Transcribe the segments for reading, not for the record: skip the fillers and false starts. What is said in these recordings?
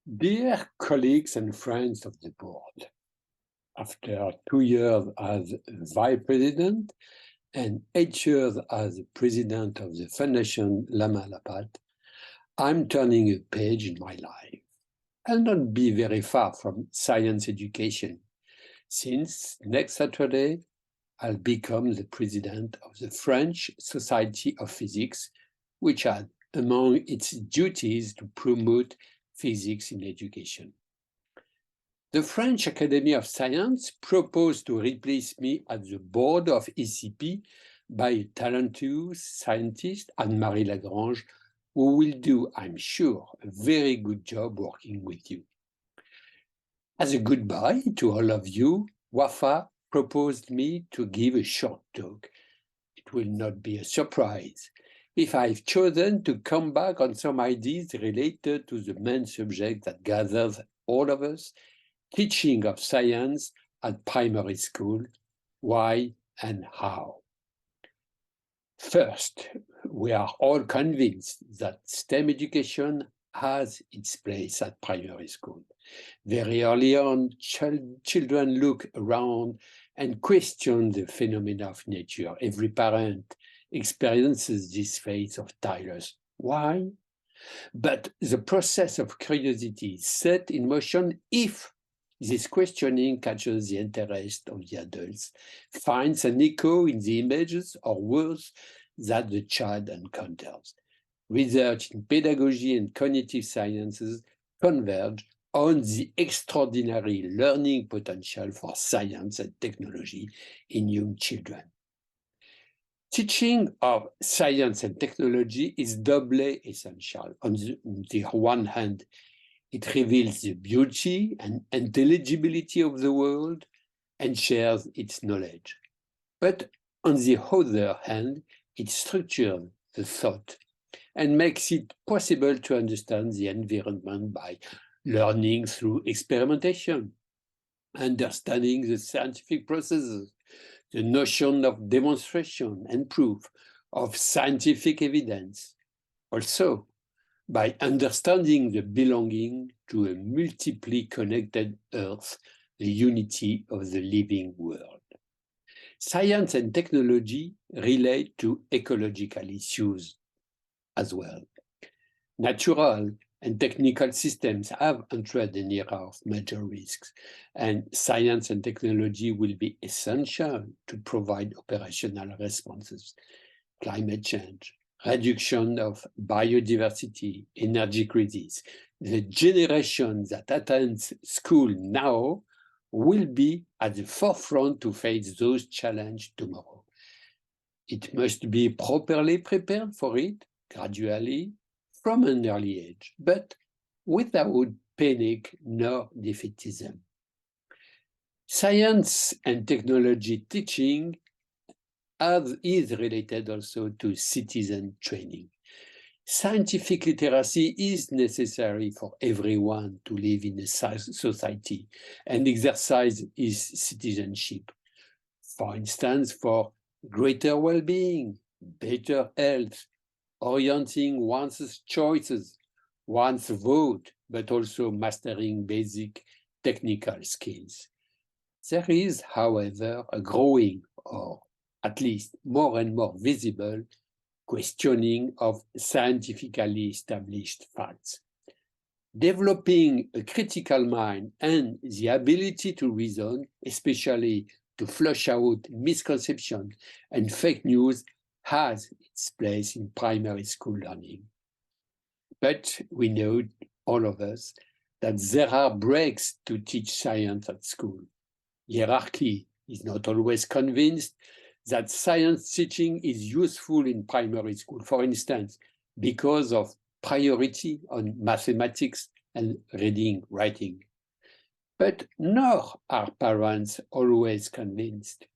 Dear colleagues and friends of the board, after 2 years as vice president and 8 years as president of the foundation LAMAP, I'm turning a page in my life. I'll not be very far from science education, since next Saturday I'll become the president of the French Society of Physics, which had among its duties to promote physics in education. The French Academy of Science proposed to replace me at the board of SEP by a talented scientist, Anne-Marie Lagrange, who will do, I'm sure, a very good job working with you. As a goodbye to all of you, Wafa proposed me to give a short talk. It will not be a surprise if I've chosen to come back on some ideas related to the main subject that gathers all of us, teaching of science at primary school, why and how. First, we are all convinced that STEM education has its place at primary school. Very early on, children look around and question the phenomena of nature. Every parent experiences this phase of tireless. Why? But the process of curiosity is set in motion if this questioning catches the interest of the adults, finds an echo in the images or words that the child encounters. Research in pedagogy and cognitive sciences converge on the extraordinary learning potential for science and technology in young children. Teaching of science and technology is doubly essential. On the one hand, it reveals the beauty and intelligibility of the world and shares its knowledge. But on the other hand, it structures the thought and makes it possible to understand the environment by learning through experimentation, understanding the scientific processes, the notion of demonstration and proof of scientific evidence. Also, by understanding the belonging to a multiply connected Earth, the unity of the living world. Science and technology relate to ecological issues as well. Natural and technical systems have entered an era of major risks, and science and technology will be essential to provide operational responses. Climate change, reduction of biodiversity, energy crisis. The generation that attends school now will be at the forefront to face those challenges tomorrow. It must be properly prepared for it, gradually, from an early age, but without panic nor defeatism. Science and technology teaching is related also to citizen training. Scientific literacy is necessary for everyone to live in a society and exercise his citizenship. For instance, for greater well-being, better health, orienting one's choices, one's vote, but also mastering basic technical skills. There is, however, a growing, or at least more and more visible, questioning of scientifically established facts. Developing a critical mind and the ability to reason, especially to flush out misconceptions and fake news, has its place in primary school learning. But we know, all of us, that there are breaks to teach science at school. Hierarchy is not always convinced that science teaching is useful in primary school, for instance, because of priority on mathematics and reading, writing. But nor are parents always convinced.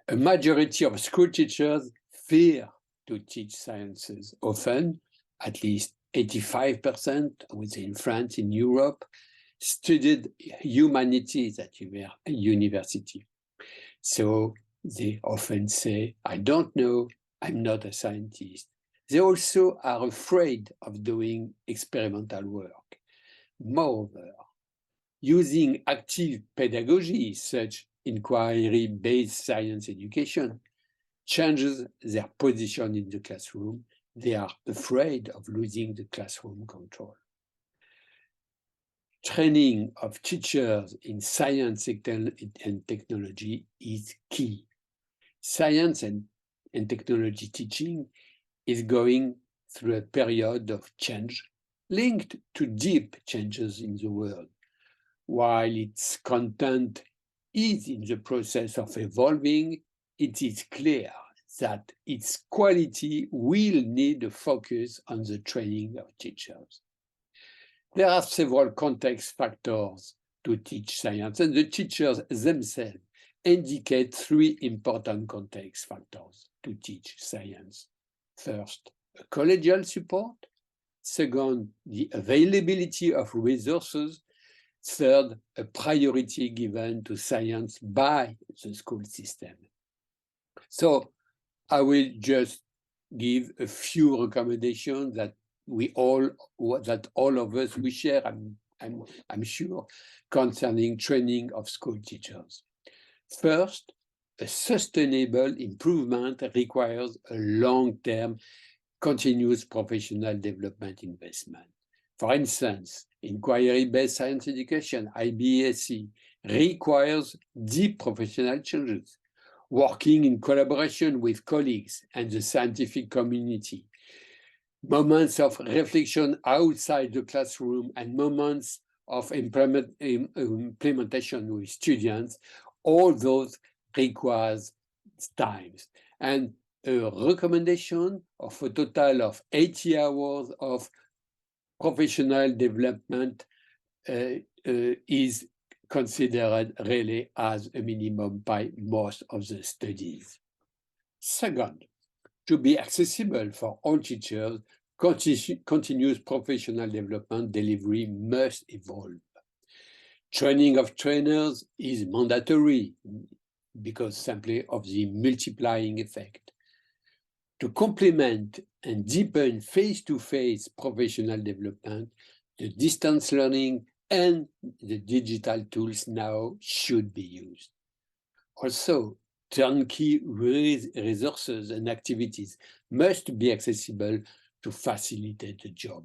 A majority of school teachers fear to teach sciences. Often, at least 85% within France, in Europe, studied humanities at university. So they often say, I don't know, I'm not a scientist. They also are afraid of doing experimental work. Moreover, using active pedagogy, such inquiry-based science education, changes their position in the classroom. They are afraid of losing the classroom control. Training of teachers in science and technology is key. Science and technology teaching is going through a period of change linked to deep changes in the world. While its content is in the process of evolving, it is clear that its quality will need a focus on the training of teachers. There are several context factors to teach science, and the teachers themselves indicate three important context factors to teach science. First, a collegial support. Second, the availability of resources. Third, a priority given to science by the school system. So I will just give a few recommendations that all of us we share, I'm sure, concerning training of school teachers. First, a sustainable improvement requires a long-term continuous professional development investment. For instance, inquiry-based science education, IBSE, requires deep professional changes, working in collaboration with colleagues and the scientific community, moments of reflection outside the classroom, and moments of implementation with students. All those requires time. And a recommendation of a total of 80 hours of professional development is considered really as a minimum by most of the studies. Second, to be accessible for all teachers, continuous professional development delivery must evolve. Training of trainers is mandatory because simply of the multiplying effect. To complement and deepen face-to-face professional development, the distance learning and the digital tools now should be used. Also, turnkey resources and activities must be accessible to facilitate the job.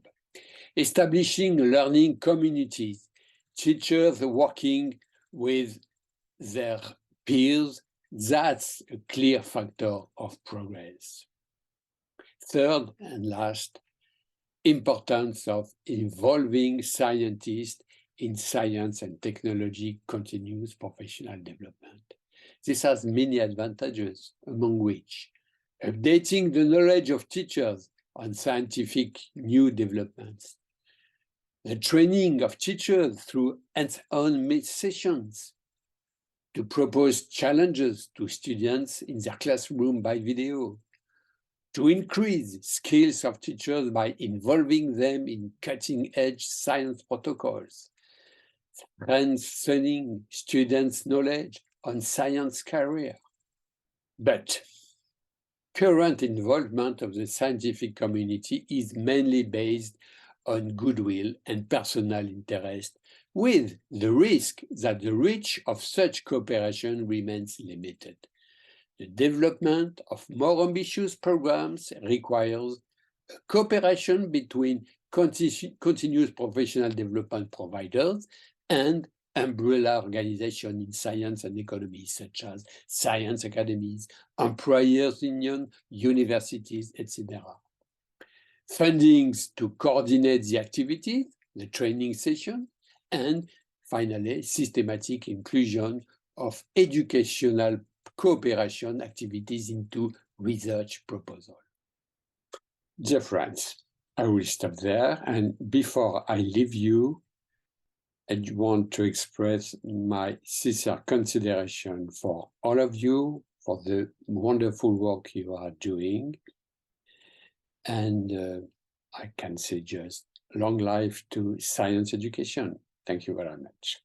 Establishing learning communities, teachers working with their peers, that's a clear factor of progress. Third and last, importance of involving scientists in science and technology continuous professional development. This has many advantages, among which updating the knowledge of teachers on scientific new developments, the training of teachers through hands-on sessions, to propose challenges to students in their classroom by video, to increase skills of teachers by involving them in cutting-edge science protocols, strengthening students' knowledge on science career. But current involvement of the scientific community is mainly based on goodwill and personal interest, with the risk that the reach of such cooperation remains limited. The development of more ambitious programs requires a cooperation between continuous professional development providers and umbrella organizations in science and economy, such as science academies, employers' union, universities, etc. Fundings to coordinate the activities, the training session, and finally, systematic inclusion of educational cooperation activities into research proposal. Dear friends, I will stop there, and before I leave you, I want to express my sincere consideration for all of you, for the wonderful work you are doing, and I can say just long life to science education. Thank you very much.